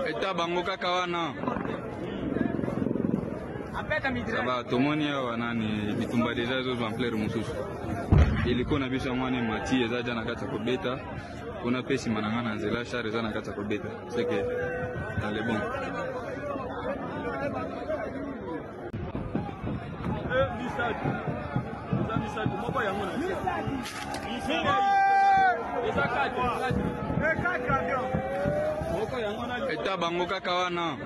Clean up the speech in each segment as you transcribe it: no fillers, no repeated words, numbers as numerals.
Eta bango kaka wana saba tomoni awa nani bitumba deja ezozwa ampleur mosusu iliko na biso yango wana mati eza ja na kati ya kobeta kuna pe nsima na nga na nzela char eza na kati ya kobeta seke ale bon eta bango kaka wana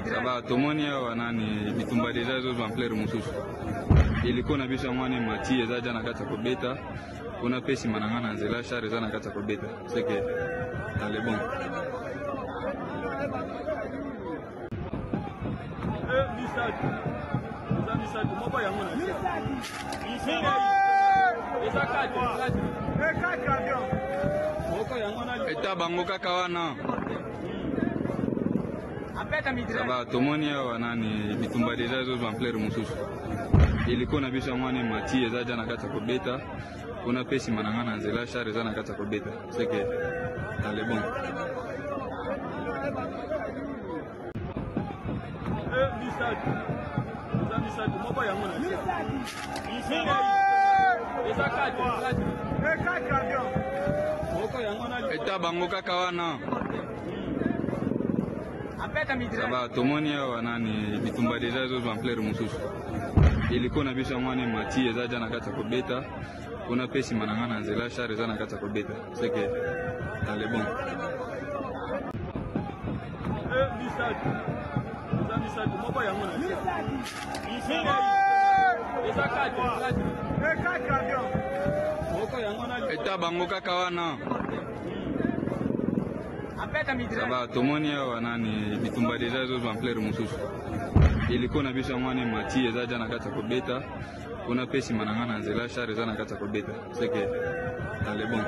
saba tomoni awa nani bitumba deja ezozwa ampleur mosusu iliko na biso yango wana mati eza ja na kati ya kobeta kuna pe nsima na nga na nzela char eza na kati ya kobeta seke ale bon eta bango kaka wana saba tomoni awa nani bitumba deja ezozwa ampleur mosusu iliko na biso yango wana mati eza ja na kati ya kobeta kuna pe nsima na nga na nzela char eza na kati ya kobeta seke ale bon eta bango kaka wana saba tomoni awa nani bitumba deja ezozwa ampleur mosusu iliko na biso yango wana mati eza ja na kati ya kobeta kuna pe nsima na nga na nzela char eza na kati ya kobeta seke ale bon eta bango kaka wana saba tomoni awa nani bitumba deja ezozwa ampleur mosusu iliko na biso yango wana mati eza ja na kati ya kobeta kuna pe nsima na nga na nzela char eza na kati ya kobeta seke ale bon